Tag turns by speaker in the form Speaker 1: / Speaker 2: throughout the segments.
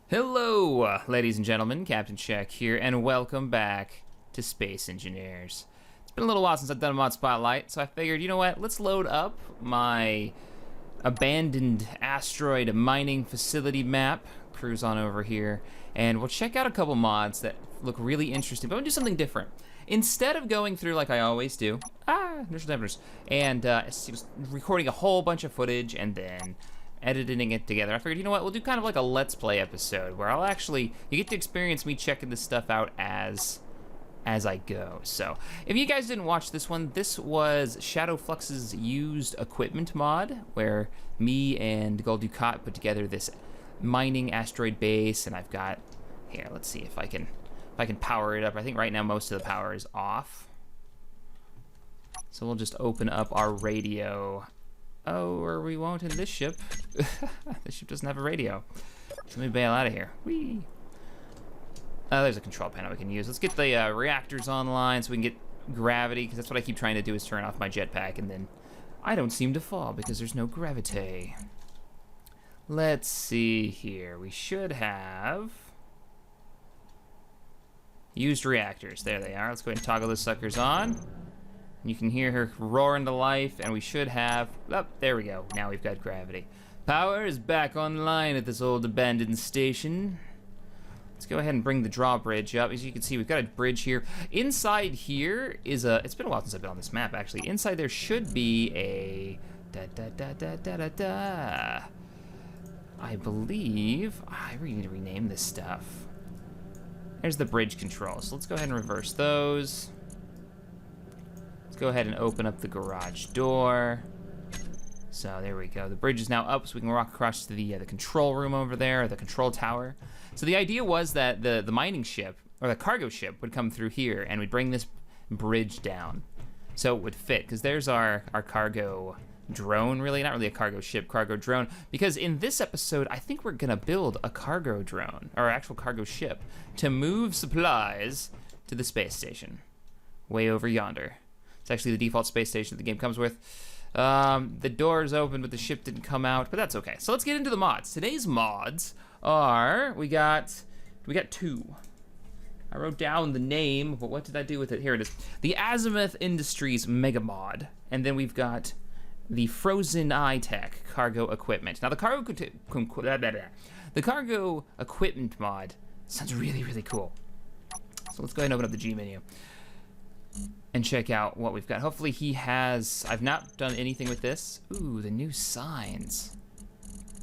Speaker 1: Hello, ladies and gentlemen, CaptainShack here, and welcome back to Space Engineers. It's been a little while since I've done a mod spotlight, so I figured, you know what, let's load up my abandoned asteroid mining facility map, cruise on over here, and we'll check out a couple mods that look really interesting, but I'm gonna do something different. Instead of going through like I always do, and recording a whole bunch of footage and then editing it together, I figured, you know what, we'll do kind of like a Let's Play episode where you get to experience me checking this stuff out as I go. So, if you guys didn't watch this one, this was Shadowflux's used equipment mod, where me and Gold Ducat put together this mining asteroid base, and I've got, here, let's see if I can power it up. I think right now most of the power is off. So we'll just open up our radio. Oh, or we won't in this ship. This ship doesn't have a radio. So let me bail out of here. Whee! There's a control panel we can use. Let's get the reactors online so we can get gravity, because that's what I keep trying to do, is turn off my jetpack, and then I don't seem to fall because there's no gravity. Let's see here. We should have used reactors. There they are. Let's go ahead and toggle those suckers on. You can hear her roaring to life, and we should have, oh, there we go. Now we've got gravity. Power is back online at this old abandoned station. Let's go ahead and bring the drawbridge up. As you can see, we've got a bridge here. Inside here is it's been a while since I've been on this map, actually. Inside there should be a I believe, I really need to rename this stuff. There's the bridge controls. So let's go ahead and reverse those. Go ahead and open up the garage door. So there we go. The bridge is now up, so we can walk across to the control room over there, the control tower. So the idea was that the mining ship, or the cargo ship, would come through here, and we'd bring this bridge down. So it would fit, because there's our cargo drone, really. Not really a cargo ship, cargo drone. Because in this episode, I think we're gonna build a cargo drone, or actual cargo ship, to move supplies to the space station. Way over yonder. It's actually the default space station that the game comes with. The door's open, but the ship didn't come out, but that's okay. So let's get into the mods. Today's mods are, we got two. I wrote down the name, but what did I do with it? Here it is. The Azimuth Industries Mega Mod. And then we've got the Frozen Eye Tech Cargo Equipment. Now the cargo equipment mod sounds really, really cool. So let's go ahead and open up the G menu and check out what we've got. Hopefully he has, I've not done anything with this. Ooh, the new signs.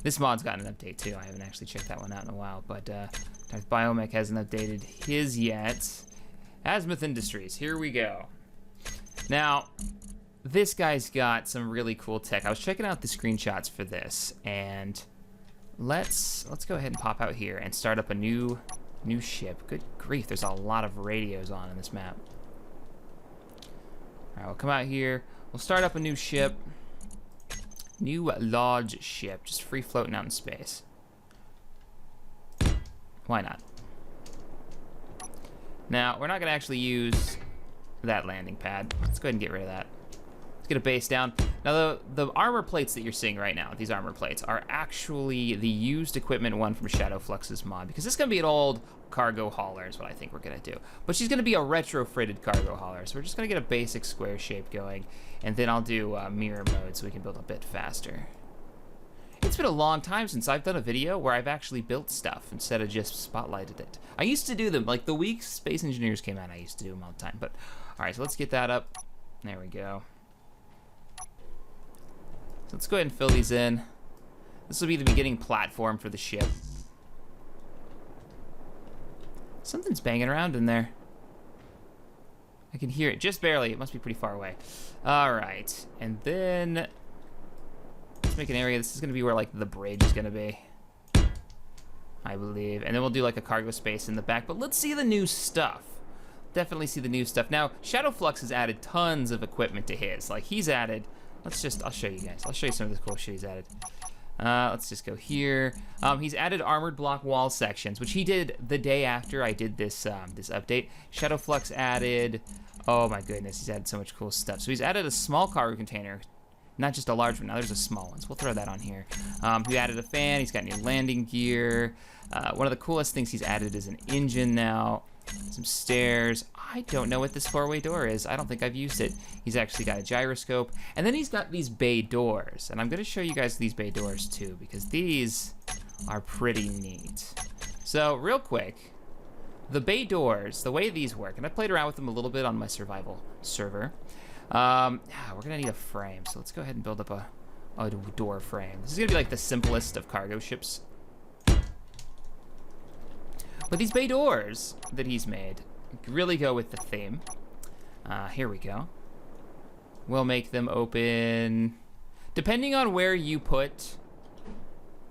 Speaker 1: This mod's gotten an update too. I haven't actually checked that one out in a while, but Darth Biomech hasn't updated his yet. Asmith Industries, here we go. Now, this guy's got some really cool tech. I was checking out the screenshots for this, and let's go ahead and pop out here and start up a new ship. Good grief, there's a lot of radios on in this map. All right, we'll come out here. We'll start up a new ship. New large ship, just free floating out in space. Why not? Now, we're not gonna actually use that landing pad. Let's go ahead and get rid of that. Let's get a base down. Now, the armor plates that you're seeing right now, these armor plates, are actually the used equipment one from Shadowflux's mod, because this is gonna be an old cargo hauler is what I think we're gonna do. But she's gonna be a retrofitted cargo hauler, so we're just gonna get a basic square shape going, and then I'll do mirror mode so we can build a bit faster. It's been a long time since I've done a video where I've actually built stuff instead of just spotlighted it. I used to do them, like the week Space Engineers came out, I used to do them all the time. But, all right, so let's get that up. There we go. So let's go ahead and fill these in. This will be the beginning platform for the ship. Something's banging around in there. I can hear it just barely. It must be pretty far away. All right, and then let's make an area. This is gonna be where like the bridge is gonna be, I believe. And then we'll do like a cargo space in the back. But let's see the new stuff. Definitely see the new stuff. Now, Shadowflux has added tons of equipment to his. Like he's added, I'll show you guys. I'll show you some of the cool shit he's added. Let's just go here. He's added armored block wall sections, which he did the day after I did this this update. Shadowflux added, oh my goodness, he's added so much cool stuff. So he's added a small cargo container Not just a large one, now there's a small one, so we'll throw that on here. He added a fan, he's got new landing gear. One of the coolest things he's added is an engine now. Some stairs. I don't know what this four-way door is. I don't think I've used it. He's actually got a gyroscope. And then he's got these bay doors. And I'm gonna show you guys these bay doors too, because these are pretty neat. So real quick, the bay doors, the way these work, and I played around with them a little bit on my survival server. We're gonna need a frame, so let's go ahead and build up a door frame. This is gonna be like the simplest of cargo ships. But these bay doors that he's made really go with the theme. Here we go. We'll make them open, depending on where you put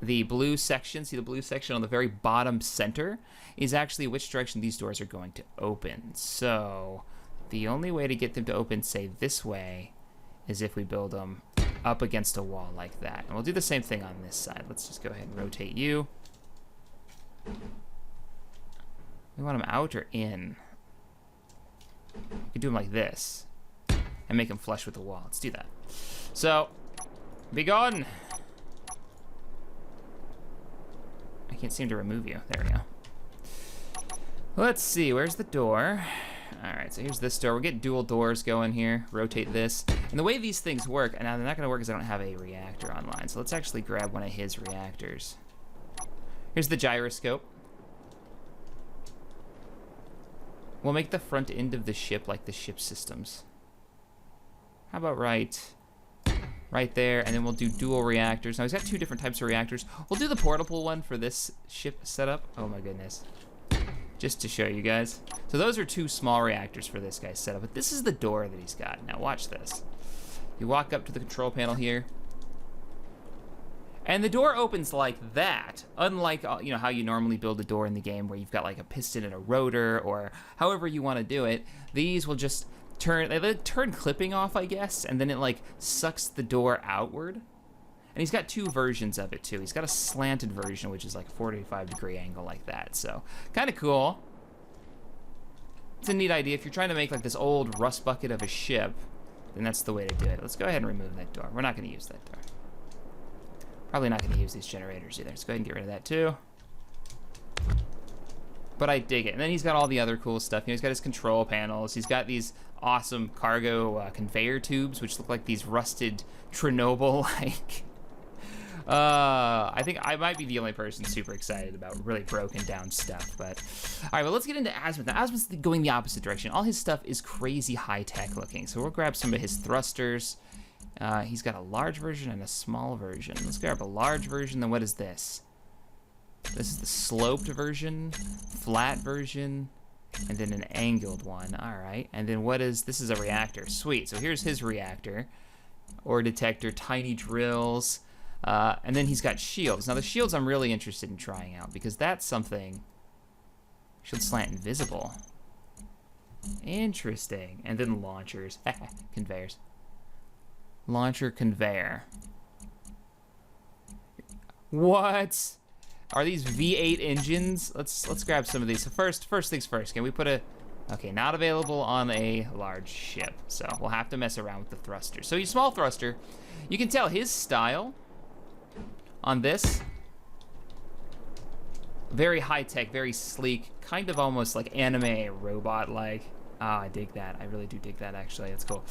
Speaker 1: the blue section. See the blue section on the very bottom center is actually which direction these doors are going to open. So the only way to get them to open, say, this way, is if we build them up against a wall like that. And we'll do the same thing on this side. Let's just go ahead and rotate you. We want them out or in? We could do them like this and make them flush with the wall. Let's do that. So, be gone. I can't seem to remove you. There we go. Let's see, where's the door? All right, so here's this door. We'll get dual doors going here. Rotate this. And the way these things work, and now they're not gonna work because I don't have a reactor online. So let's actually grab one of his reactors. Here's the gyroscope. We'll make the front end of the ship like the ship systems. How about right there, and then we'll do dual reactors. Now he's got two different types of reactors. We'll do the portable one for this ship setup. Oh my goodness. Just to show you guys. So those are two small reactors for this guy's setup, but this is the door that he's got. Now watch this. You walk up to the control panel here, and the door opens like that, unlike you know how you normally build a door in the game where you've got like a piston and a rotor, or however you want to do it. These will just turn, they turn clipping off, I guess, and then it like sucks the door outward. And he's got two versions of it too. He's got a slanted version, which is like a 45-degree angle like that. So kind of cool. It's a neat idea. If you're trying to make like this old rust bucket of a ship, then that's the way to do it. Let's go ahead and remove that door. We're not going to use that door. Probably not going to use these generators either. Let's go ahead and get rid of that too. But I dig it. And then he's got all the other cool stuff. You know, he's got his control panels. He's got these awesome cargo conveyor tubes, which look like these rusted Chernobyl-like. I think I might be the only person super excited about really broken down stuff, but all right, well, let's get into Asmith. Now, Asmith's going the opposite direction. All his stuff is crazy high-tech looking, so we'll grab some of his thrusters. He's got a large version and a small version. Let's grab a large version. Then what is this? This is the sloped version, flat version, and then an angled one. All right, and then what is, this is a reactor. Sweet, so here's his reactor. Ore detector, tiny drills. And then he's got shields. Now the shields I'm really interested in trying out because that's something. Shield slant invisible. Interesting. And then launchers. Conveyors. Launcher conveyor. What? Are these V8 engines? Let's grab some of these. So first things first. Can we put a? Okay, not available on a large ship. So we'll have to mess around with the thruster. So he's small thruster. You can tell his style on this, very high-tech, very sleek, kind of almost like anime robot-like. Oh, I dig that. I really do dig that, actually. That's cool.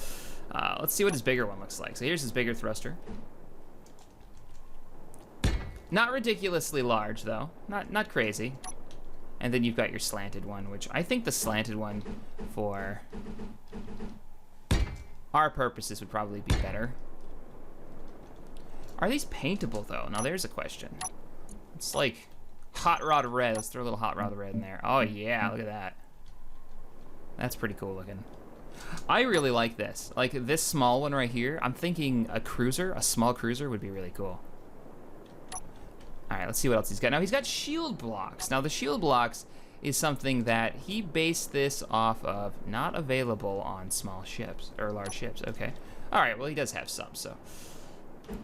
Speaker 1: Let's see what his bigger one looks like. So here's his bigger thruster. Not ridiculously large, though. Not crazy. And then you've got your slanted one, which I think the slanted one for our purposes would probably be better. Are these paintable, though? Now, there's a question. It's like hot rod red. Let's throw a little hot rod red in there. Oh, yeah, look at that. That's pretty cool looking. I really like this. Like, this small one right here, I'm thinking a cruiser, a small cruiser would be really cool. All right, let's see what else he's got. Now, he's got shield blocks. Now, the shield blocks is something that he based this off of, not available on small ships, or large ships. Okay. All right, well, he does have some, so.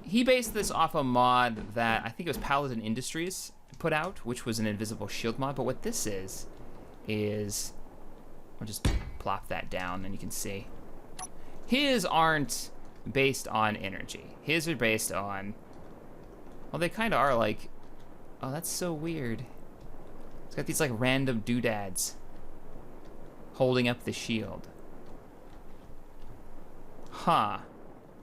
Speaker 1: He based this off a mod that I think it was Paladin Industries put out, which was an invisible shield mod. But what this is I'll just plop that down and you can see. His aren't based on energy. His are based on... Well, they kind of are like... Oh, that's so weird. It's got these like random doodads holding up the shield. Huh.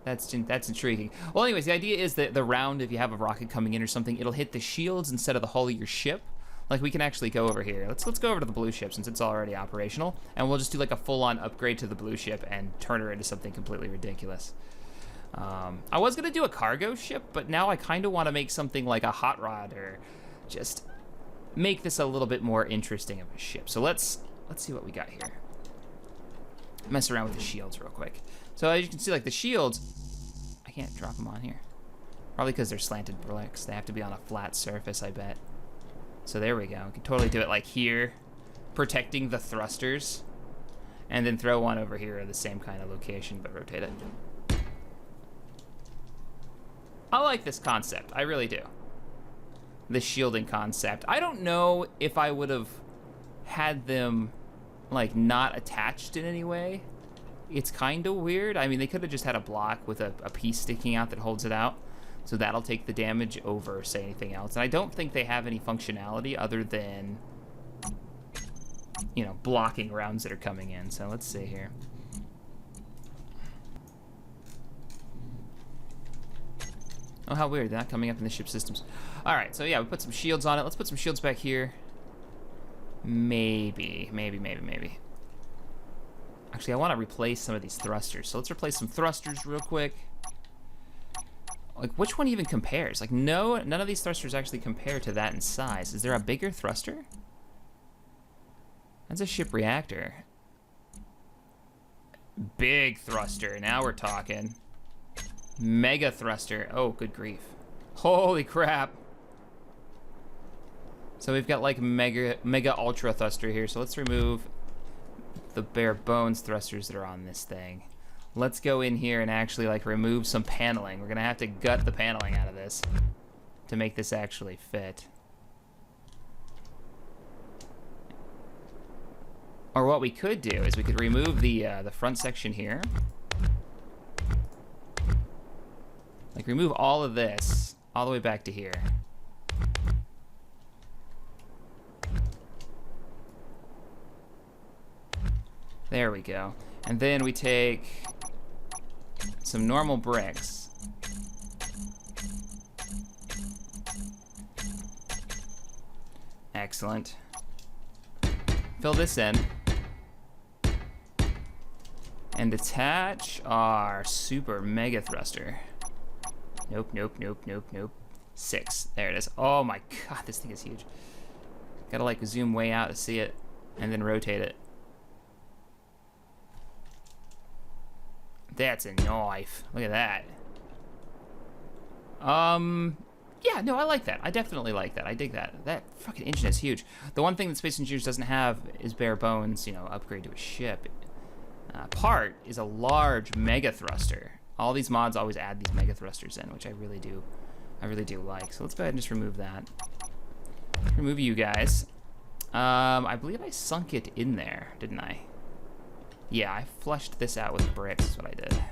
Speaker 1: That's intriguing. Well, anyways, the idea is that the round, if you have a rocket coming in or something, it'll hit the shields instead of the hull of your ship. Like, we can actually go over here. Let's go over to the blue ship since it's already operational, and we'll just do like a full-on upgrade to the blue ship and turn her into something completely ridiculous. I was gonna do a cargo ship, but now I kind of want to make something like a hot rod, or just make this a little bit more interesting of a ship. So let's see what we got here. Mess around with the shields real quick. So as you can see, like the shields, I can't drop them on here. Probably because they're slanted bricks. They have to be on a flat surface, I bet. So there we go. We can totally do it like here, protecting the thrusters, and then throw one over here at the same kind of location, but rotate it. I like this concept. I really do. The shielding concept. I don't know if I would have had them like not attached in any way. It's kind of weird. I mean, they could have just had a block with a piece sticking out that holds it out. So that'll take the damage over, say, anything else. And I don't think they have any functionality other than, you know, blocking rounds that are coming in. So let's see here. Oh, how weird. They're not coming up in the ship systems. All right, so yeah, we put some shields on it. Let's put some shields back here. Maybe. Actually, I want to replace some of these thrusters. So let's replace some thrusters real quick. Like, which one even compares? Like, no, none of these thrusters actually compare to that in size. Is there a bigger thruster? That's a ship reactor. Big thruster. Now we're talking. Mega thruster. Oh, good grief. Holy crap. So we've got like mega ultra thruster here. So let's remove the bare bones thrusters that are on this thing. Let's go in here and actually like remove some paneling. We're gonna have to gut the paneling out of this to make this actually fit. Or what we could do is we could remove the front section here. Like remove all of this all the way back to here. There we go. And then we take some normal bricks. Excellent. Fill this in. And attach our super mega thruster. Nope. 6. There it is. Oh my god, this thing is huge. Gotta like zoom way out to see it and then rotate it. That's a knife. Look at that. Yeah, no, I like that. I definitely like that. I dig that. That fucking engine is huge. The one thing that Space Engineers doesn't have is bare bones, you know, upgrade to a ship. Part is a large mega thruster. All these mods always add these mega thrusters in, which I really do like. So let's go ahead and just remove that. Remove you guys. I believe I sunk it in there, didn't I? Yeah, I flushed this out with bricks, is what I did.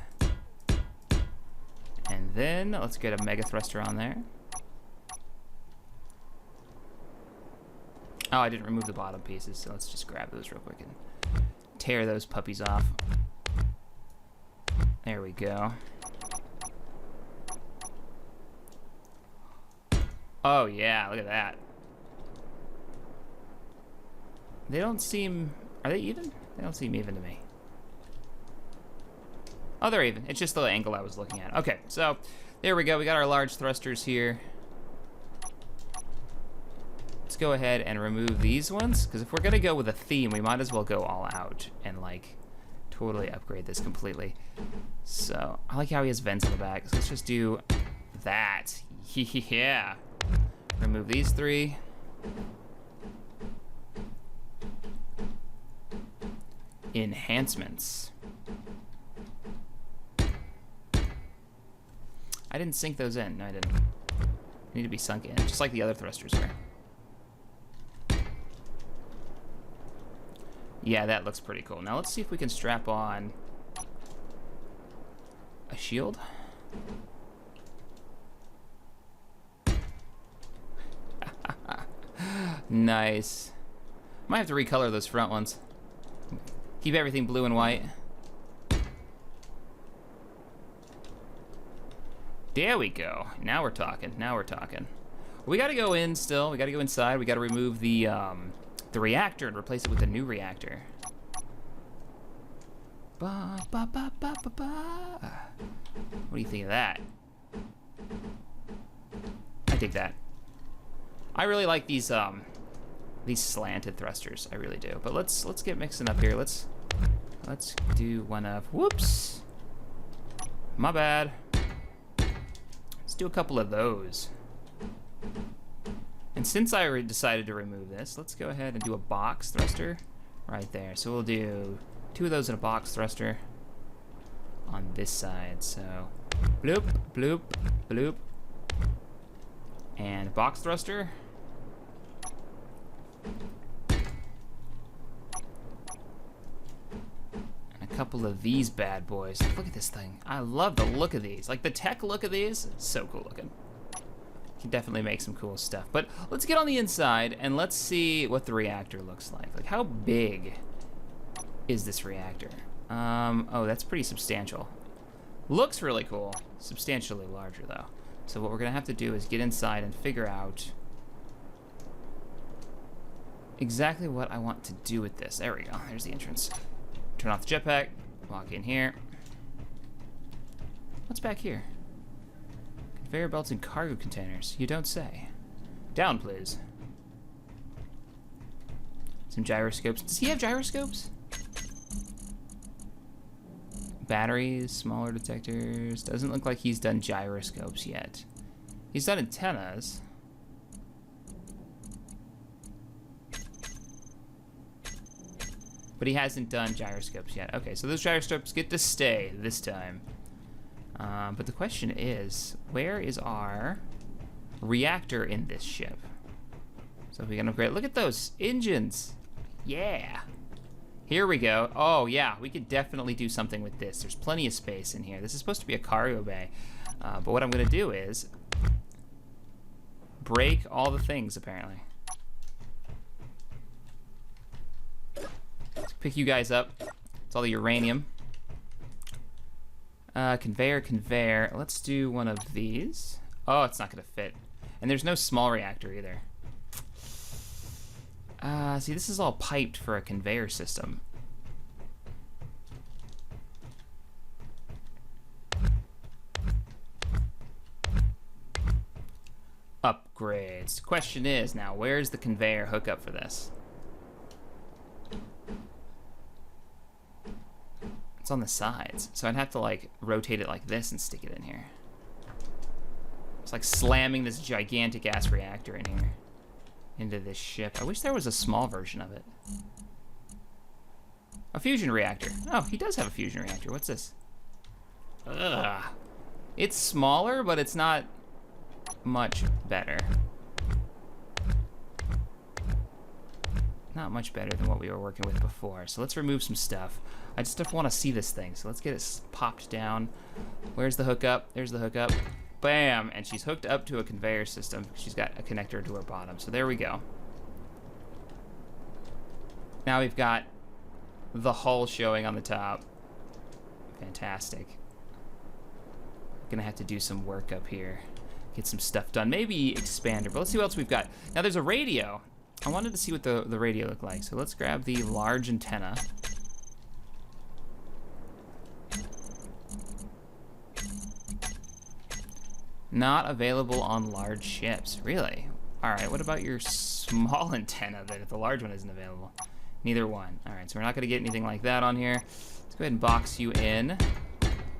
Speaker 1: And then let's get a mega thruster on there. Oh, I didn't remove the bottom pieces, so let's just grab those real quick and tear those puppies off. There we go. Oh yeah, look at that. They don't seem... Are they even? They don't seem even to me. Oh, they're even. It's just the angle I was looking at. Okay, so there we go. We got our large thrusters here. Let's go ahead and remove these ones, because if we're going to go with a theme, we might as well go all out and, like, totally upgrade this completely. So, I like how he has vents in the back, so let's just do that. Yeah. Remove these 3. Enhancements. I didn't sink those in. No, I didn't. They need to be sunk in, just like the other thrusters were. Yeah, that looks pretty cool. Now let's see if we can strap on a shield. Nice. Might have to recolor those front ones. Keep everything blue and white. There we go. Now we're talking. Now we're talking. We gotta go in still. We gotta go inside. We gotta remove the reactor and replace it with a new reactor. Ba, ba, ba, ba, ba, ba. What do you think of that? I dig that. I really like these slanted thrusters. I really do. But let's get mixing up here. Let's do one of, whoops. My bad. Let's do a couple of those. And since I decided to remove this, let's go ahead and do a box thruster right there. So we'll do 2 of those in a box thruster on this side. So bloop, bloop, bloop. And box thruster. And a couple of these bad boys. Look at this thing. I love the look of these. Like the tech look of these, so cool looking. Can definitely make some cool stuff. But let's get on the inside and let's see what the reactor looks like. Like how big is this reactor? Oh, that's pretty substantial. Looks really cool. Substantially larger though. So what we're gonna have to do is get inside and figure out exactly what I want to do with this. There we go. There's the entrance. Turn off the jetpack. Walk in here. What's back here? Conveyor belts and cargo containers. You don't say. Down, please. Some gyroscopes. Does he have gyroscopes? Batteries, smaller detectors. Doesn't look like he's done gyroscopes yet. He's done antennas. But he hasn't done gyroscopes yet. Okay, so those gyroscopes get to stay this time. But the question is, where is our reactor in this ship? So if we can upgrade, look at those engines. Yeah. Here we go. Oh yeah, we could definitely do something with this. There's plenty of space in here. This is supposed to be a cargo bay. But what I'm gonna do is break all the things apparently. Let's pick you guys up. It's all the uranium. Conveyor. Let's do one of these. Oh, it's not gonna fit. And there's no small reactor either. See, this is all piped for a conveyor system. Upgrades. Question is now, where's the conveyor hookup for this? It's on the sides, so I'd have to like rotate it like this and stick it in here. It's like slamming this gigantic ass reactor in here into this ship. I wish there was a small version of it. A fusion reactor. Oh, he does have a fusion reactor. What's this? Ugh. It's smaller, but it's not much better. Not much better than what we were working with before. So let's remove some stuff. I just want to see this thing, so let's get it popped down. Where's the hookup? There's the hookup. Bam! And she's hooked up to a conveyor system. She's got a connector to her bottom. So there we go. Now we've got the hull showing on the top. Fantastic. Gonna have to do some work up here. Get some stuff done. Maybe expander, but let's see what else we've got. Now there's a radio. I wanted to see what the radio looked like. So let's grab the large antenna. Not available on large ships. Really? Alright, what about your small antenna then if the large one isn't available? Neither one. Alright, so we're not going to get anything like that on here. Let's go ahead and box you in.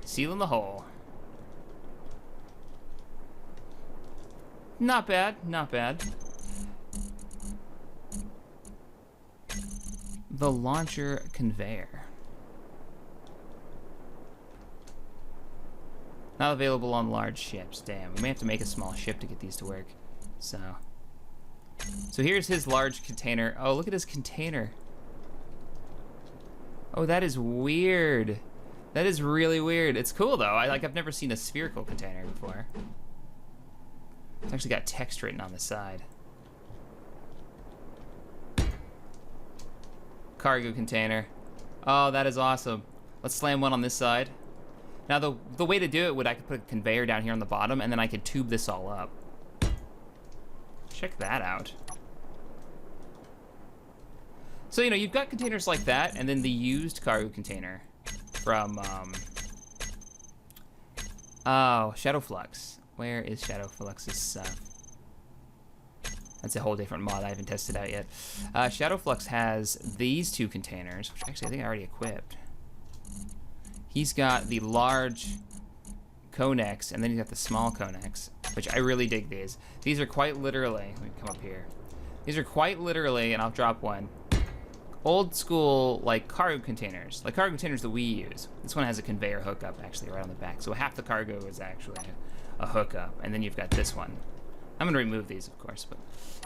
Speaker 1: Seal in the hole. Not bad, not bad. The launcher conveyor. Not available on large ships. Damn, we may have to make a small ship to get these to work. So here's his large container. Oh, look at his container. Oh, that is weird. That is really weird. It's cool though. I've never seen a spherical container before. It's actually got text written on the side. Cargo container. Oh, that is awesome. Let's slam one on this side. Now the way to do it would I could put a conveyor down here on the bottom and then I could tube this all up. Check that out. So, you know, you've got containers like that and then the used cargo container from, oh, Shadowflux. Where is Shadowflux's stuff? That's a whole different mod I haven't tested out yet. Shadowflux has these two containers, which actually I think I already equipped. He's got the large Conex, and then he's got the small Conex, which I really dig these. These are quite literally, let me come up here. These are quite literally, and I'll drop one, old school, like, cargo containers that we use. This one has a conveyor hookup, actually, right on the back. So half the cargo is actually a hookup, and then you've got this one. I'm gonna remove these, of course, but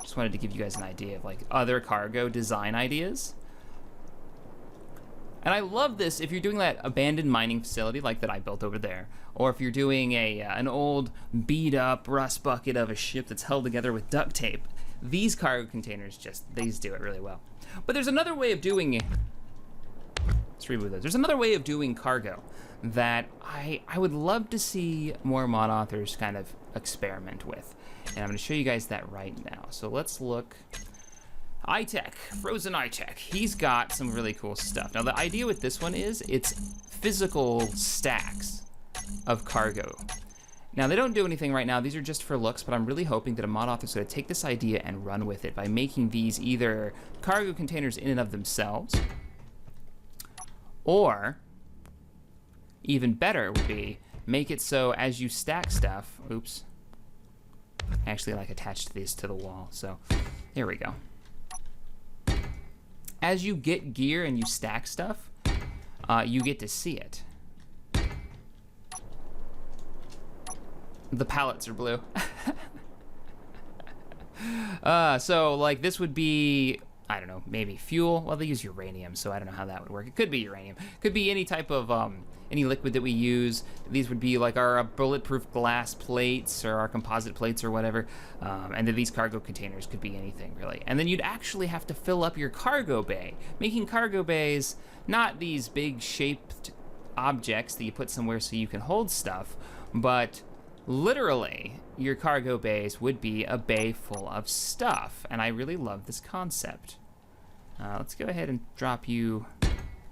Speaker 1: just wanted to give you guys an idea of, like, other cargo design ideas. And I love this if you're doing that abandoned mining facility like that I built over there, or if you're doing an old beat-up rust bucket of a ship that's held together with duct tape. These cargo containers these do it really well. But there's another way of doing, let's remove those. There's another way of doing cargo that I would love to see more mod authors kind of experiment with. And I'm gonna show you guys that right now. So let's look. iTech, Frozen iTech. He's got some really cool stuff. Now the idea with this one is it's physical stacks of cargo. Now they don't do anything right now, these are just for looks, but I'm really hoping that a mod author is gonna take this idea and run with it by making these either cargo containers in and of themselves, or even better would be make it so as you stack stuff, oops, I actually like attached these to the wall, so there we go. As you get gear and you stack stuff, you get to see it. The pallets are blue. So like this would be, I don't know, maybe fuel. Well, they use uranium, so I don't know how that would work. It could be uranium. Could be any type of, any liquid that we use. These would be like our bulletproof glass plates or our composite plates or whatever. And then these cargo containers could be anything really. And then you'd actually have to fill up your cargo bay. Making cargo bays, not these big shaped objects that you put somewhere so you can hold stuff, but literally your cargo bays would be a bay full of stuff. And I really love this concept. Let's go ahead and drop you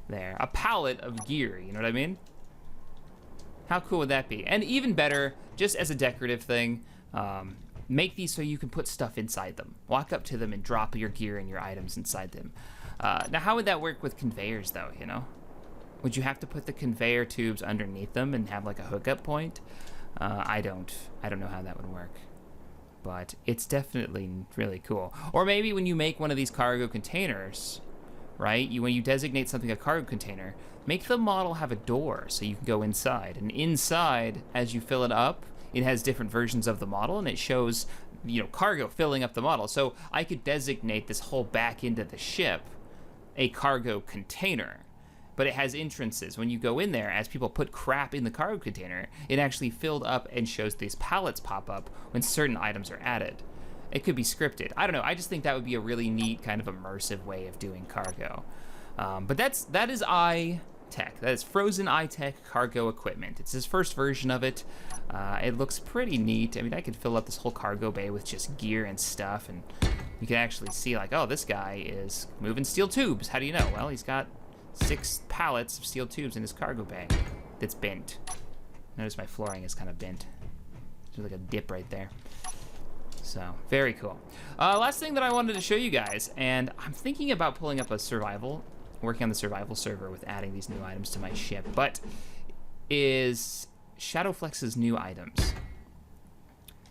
Speaker 1: there. A pallet of gear, you know what I mean? How cool would that be? And even better, just as a decorative thing, make these so you can put stuff inside them. Walk up to them and drop your gear and your items inside them. Now, how would that work with conveyors, though, you know? Would you have to put the conveyor tubes underneath them and have, like, a hookup point? I don't know how that would work. But it's definitely really cool. Or maybe when you make one of these cargo containers, right? When you designate something a cargo container, make the model have a door so you can go inside. And inside, as you fill it up, it has different versions of the model and it shows, you know, cargo filling up the model. So I could designate this whole back end of the ship a cargo container, but it has entrances. When you go in there, as people put crap in the cargo container, it actually filled up and shows these pallets pop up when certain items are added. It could be scripted. I don't know. I just think that would be a really neat kind of immersive way of doing cargo. But that is iTech. That is Frozen iTech cargo equipment. It's his first version of it. It looks pretty neat. I mean, I could fill up this whole cargo bay with just gear and stuff, and you can actually see like, oh, this guy is moving steel tubes. How do you know? Well, he's got 6 pallets of steel tubes in his cargo bay that's bent. Notice my flooring is kind of bent. There's like a dip right there. So, very cool. Last thing that I wanted to show you guys, and I'm thinking about pulling up a survival, working on the survival server with adding these new items to my ship, but is Shadowflux's new items.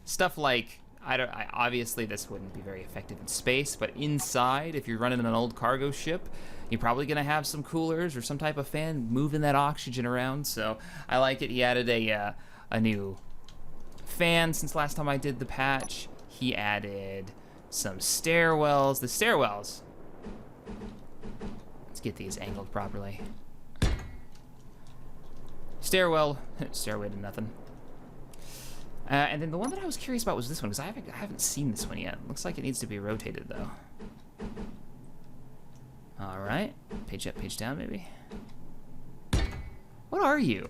Speaker 1: Stuff like, obviously this wouldn't be very effective in space, but inside, if you're running an old cargo ship, you're probably gonna have some coolers or some type of fan moving that oxygen around, so I like it. He added a new fan since last time I did the patch. He added some stairwells. The stairwells, let's get these angled properly. Stairway to nothing. And then the one that I was curious about was this one, because I haven't seen this one yet. Looks like it needs to be rotated, though. All right. Page up, page down, maybe. What are you?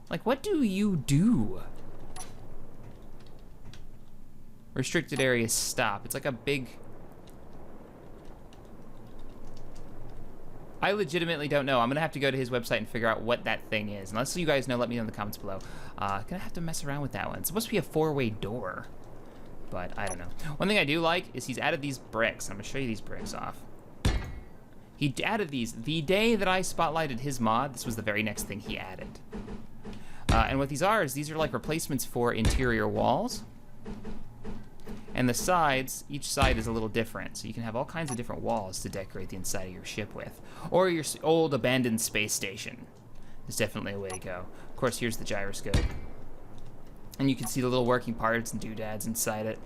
Speaker 1: Like, what do you do? Restricted areas stop. It's like a big... I legitimately don't know. I'm gonna have to go to his website and figure out what that thing is. Unless you guys know, let me know in the comments below. Gonna have to mess around with that one. It's supposed to be a 4-way door, but I don't know. One thing I do like is he's added these bricks. I'm gonna show you these bricks off. He added these the day that I spotlighted his mod. This was the very next thing he added. And what these are is these are like replacements for interior walls. And the sides, each side is a little different. So you can have all kinds of different walls to decorate the inside of your ship with. Or your old abandoned space station is definitely a way to go. Of course, here's the gyroscope. And you can see the little working parts and doodads inside it.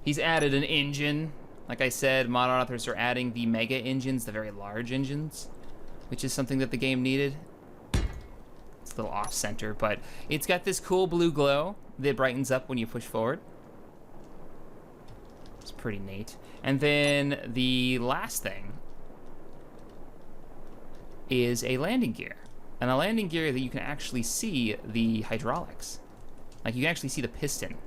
Speaker 1: He's added an engine. Like I said, mod authors are adding the mega engines, the very large engines, which is something that the game needed. It's a little off-center, but it's got this cool blue glow that brightens up when you push forward. It's pretty neat. And then the last thing is a landing gear. And a landing gear that you can actually see the hydraulics. Like, you can actually see the piston.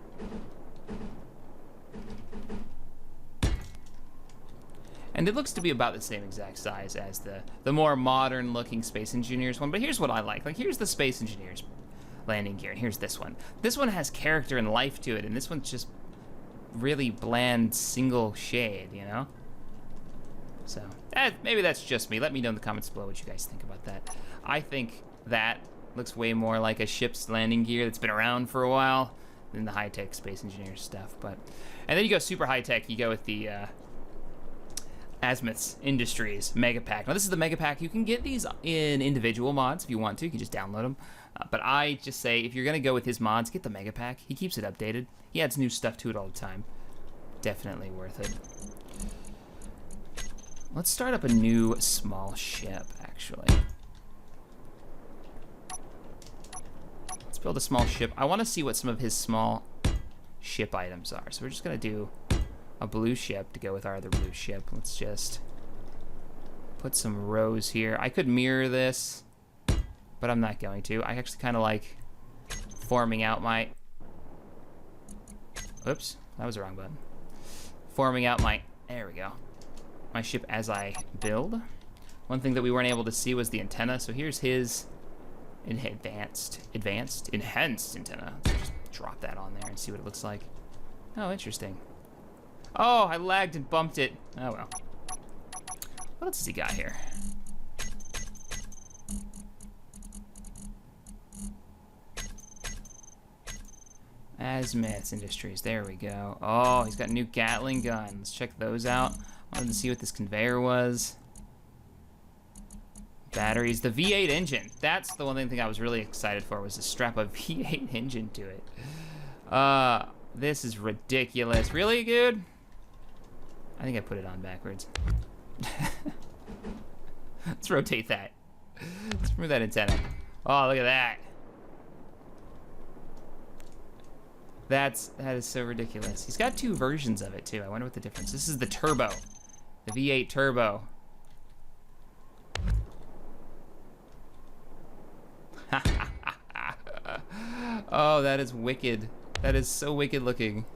Speaker 1: And it looks to be about the same exact size as the more modern looking Space Engineers one. But here's what I like. Like, here's the Space Engineers landing gear, and here's this one. This one has character and life to it, and this one's just really bland single shade, you know? So, maybe that's just me. Let me know in the comments below what you guys think about that. I think that looks way more like a ship's landing gear that's been around for a while than the high-tech Space Engineers stuff. But, and then you go super high-tech, you go with the Asmith Industries Mega Pack. Now, this is the Mega Pack. You can get these in individual mods if you want to. You can just download them. But I just say, if you're going to go with his mods, get the Mega Pack. He keeps it updated. He adds new stuff to it all the time. Definitely worth it. Let's start up a new small ship, actually. Let's build a small ship. I want to see what some of his small ship items are. So we're just going to do a blue ship to go with our other blue ship. Let's just put some rows here. I could mirror this, but I'm not going to. I actually kind of like forming out my... Oops, that was the wrong button. Forming out my... There we go. My ship as I build. One thing that we weren't able to see was the antenna. So here's his enhanced antenna. Let's just drop that on there and see what it looks like. Oh, interesting. Oh, I lagged and bumped it. Oh, well. What else has he got here? Asmith Industries. There we go. Oh, he's got a new Gatling gun. Let's check those out. Wanted to see what this conveyor was. Batteries. The V8 engine. That's the one thing I was really excited for, was to strap a V8 engine to it. This is ridiculous. Really, dude? I think I put it on backwards. Let's rotate that. Let's remove that antenna. Oh, look at that. That is so ridiculous. He's got two versions of it too. I wonder what the difference. This is the turbo, the V8 turbo. Oh, that is wicked. That is so wicked looking.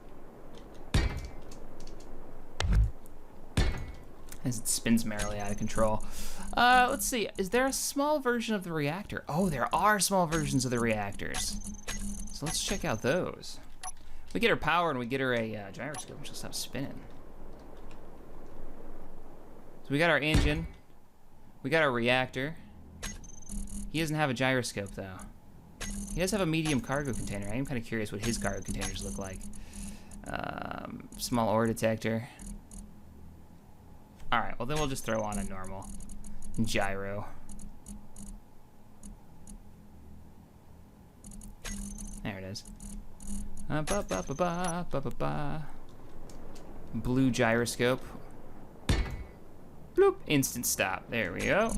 Speaker 1: As it spins merrily out of control. Let's see. Is there a small version of the reactor? Oh, there are small versions of the reactors. So let's check out those. We get her power and we get her a gyroscope, which will stop spinning. So we got our engine. We got our reactor. He doesn't have a gyroscope, though. He does have a medium cargo container. I am kind of curious what his cargo containers look like. Small ore detector. Alright, well then we'll just throw on a normal gyro. There it is. Blue gyroscope. Bloop. Instant stop. There we go.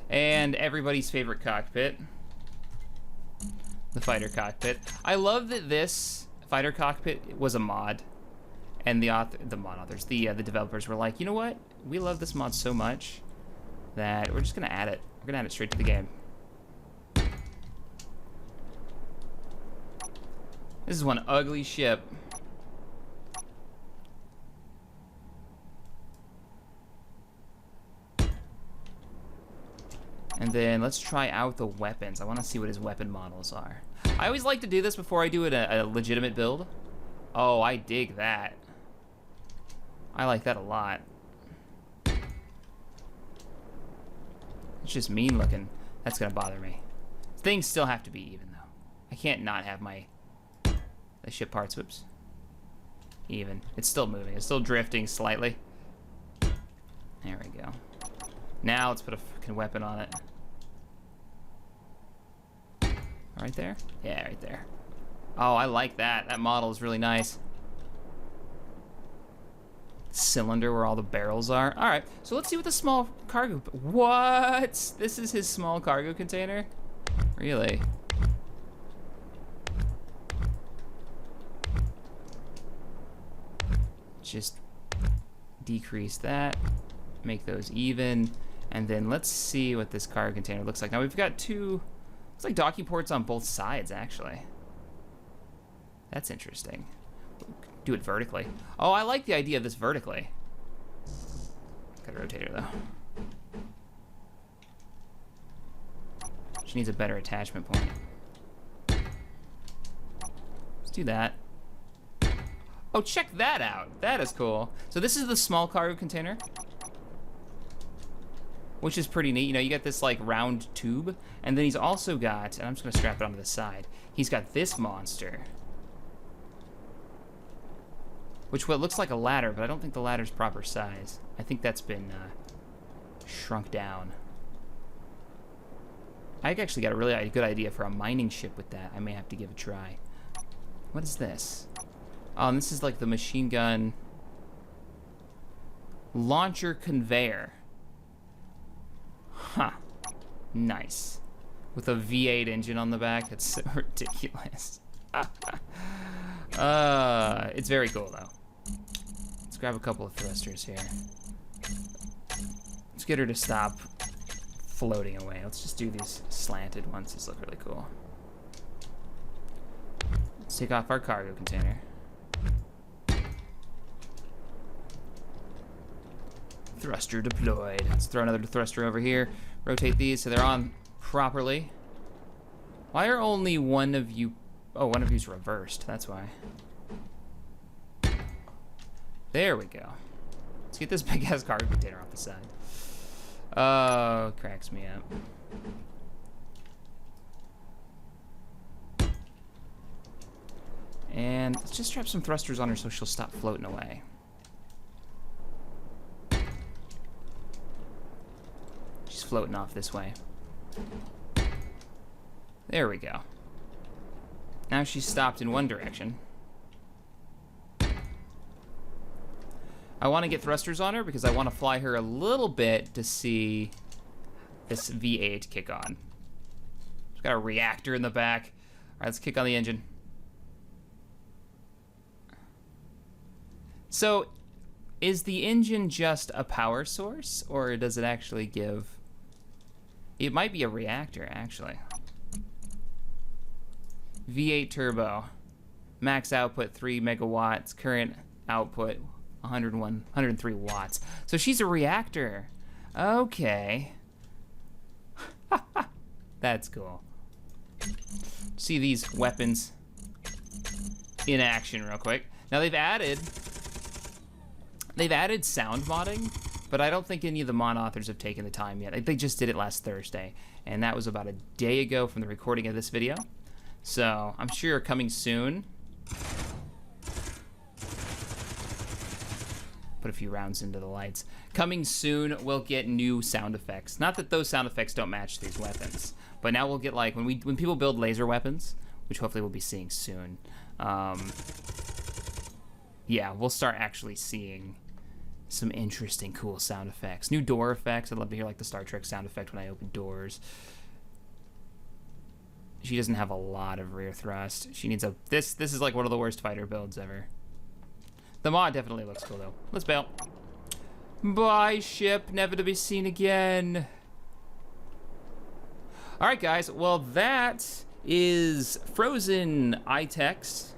Speaker 1: And everybody's favorite cockpit. the fighter cockpit. I love that this fighter cockpit was a mod, and the developers were like, you know what? We love this mod so much that we're just gonna add it. We're gonna add it straight to the game. This is one ugly ship. And then let's try out the weapons. I want to see what his weapon models are. I always like to do this before I do a legitimate build. Oh, I dig that. I like that a lot. It's just mean looking. That's gonna bother me. Things still have to be even though. I can't not have the ship parts, whoops. Even. It's still moving. It's still drifting slightly. There we go. Now let's put a freaking weapon on it. Right there? Yeah, right there. Oh, I like that. That model is really nice. Cylinder where all the barrels are. All right, so let's see what the small cargo... What? This is his small cargo container? Really? Just decrease that. Make those even. And then let's see what this cargo container looks like. Now we've got two, looks like docking ports on both sides, actually. That's interesting. Do it vertically. Oh, I like the idea of this vertically. Got a rotator, though. She needs a better attachment point. Let's do that. Oh, check that out. That is cool. So this is the small cargo container, which is pretty neat. You know, you got this like round tube, and then he's also got, and I'm just gonna strap it onto the side, he's got this monster, which what looks like a ladder, but I don't think the ladder's proper size. I think that's been shrunk down. I actually got a really good idea for a mining ship with that. I may have to give it a try. What is this? Oh, and this is like the machine gun launcher conveyor. Huh. Nice. With a V8 engine on the back. That's so ridiculous. It's very cool, though. Let's grab a couple of thrusters here. Let's get her to stop floating away. Let's just do these slanted ones. These look really cool. Let's take off our cargo container. Thruster deployed. Let's throw another thruster over here. Rotate these so they're on properly. Why are only one of you... Oh, one of you's reversed. That's why. There we go. Let's get this big-ass cargo container off the side. Oh, cracks me up. And let's just strap some thrusters on her so she'll stop floating away. She's floating off this way. There we go. Now she's stopped in one direction. I want to get thrusters on her because I want to fly her a little bit to see this V8 kick on. She's got a reactor in the back. All right, let's kick on the engine. So, is the engine just a power source, or does it actually give... It might be a reactor, actually. V8 turbo. Max output 3 megawatts. Current output 103 watts. So she's a reactor. Okay. That's cool. See these weapons in action real quick. Now they've added sound modding, but I don't think any of the mod authors have taken the time yet. They just did it last Thursday, and that was about a day ago from the recording of this video. So I'm sure coming soon. Put a few rounds into the lights. Coming soon, we'll get new sound effects. Not that those sound effects don't match these weapons, but now we'll get like when people build laser weapons, which hopefully we'll be seeing soon. Yeah, we'll start actually seeing some interesting, cool sound effects. New door effects. I'd love to hear like the Star Trek sound effect when I open doors. she doesn't have a lot of rear thrust. She needs a... This is like one of the worst fighter builds ever. The mod definitely looks cool, though. Let's bail. Bye, ship. Never to be seen again. All right, guys. Well, that is Frozen iTech's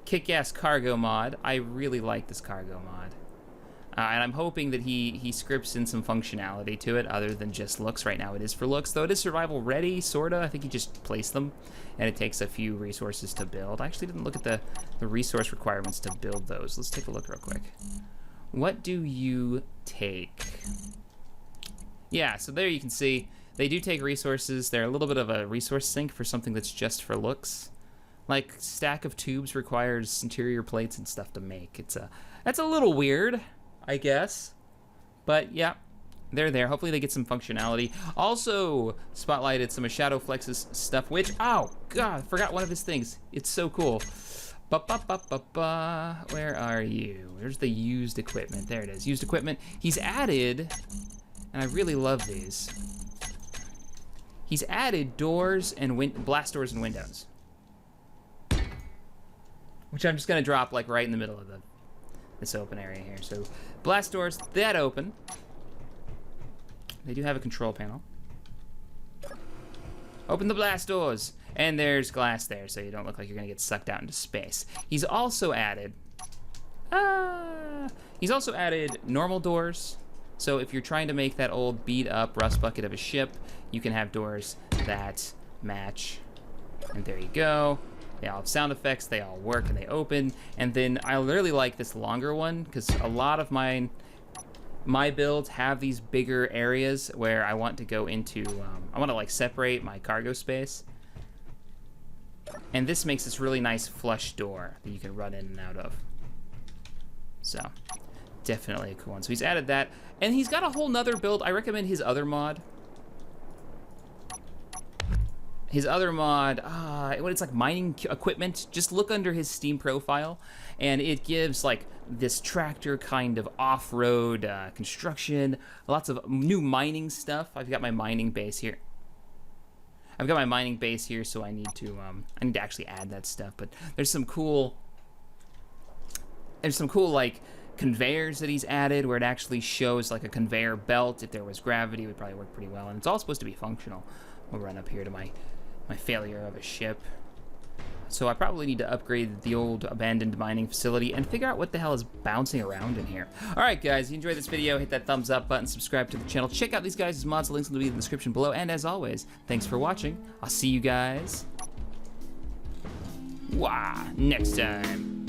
Speaker 1: kick-ass cargo mod. I really like this cargo mod. And I'm hoping that he scripts in some functionality to it other than just looks. Right now it is for looks, though it is survival ready, sorta. I think he just placed them, and it takes a few resources to build. I actually didn't look at the resource requirements to build those. Let's take a look real quick. What do you take? Yeah, so there you can see they do take resources. They're a little bit of a resource sink for something that's just for looks. Like, stack of tubes requires interior plates and stuff to make. That's a little weird, I guess. But yeah, they're there. Hopefully they get some functionality. Also spotlighted some of Shadowflux's stuff, which, oh god, I forgot one of his things. It's so cool. Where are you? Where's the used equipment? There it is, used equipment. He's added, and I really love these. He's added doors and blast doors and windows, which I'm just gonna drop like right in the middle of this open area here. So blast doors that open. They do have a control panel. Open the blast doors, and there's glass there, so you don't look like you're gonna get sucked out into space. He's also added normal doors. So if you're trying to make that old beat up rust bucket of a ship, you can have doors that match. And there you go. They all have sound effects, they all work, and they open. And then I really like this longer one, because a lot of my builds have these bigger areas where I want to go into, I want to like separate my cargo space. And this makes this really nice flush door that you can run in and out of. So, definitely a cool one. So he's added that. And he's got a whole nother build. I recommend his other mod. His other mod, it's like mining equipment. Just look under his Steam profile, and it gives like this tractor kind of off-road construction, lots of new mining stuff. I've got my mining base here. So I need to actually add that stuff. But there's some cool like conveyors that he's added where it actually shows like a conveyor belt. If there was gravity, it would probably work pretty well. And it's all supposed to be functional. We'll run up here to my failure of a ship. So I probably need to upgrade the old abandoned mining facility and figure out what the hell is bouncing around in here. All right, guys, if you enjoyed this video, hit that thumbs up button, subscribe to the channel, check out these guys' mods, the links will be in the description below, and as always, thanks for watching. I'll see you guys next time.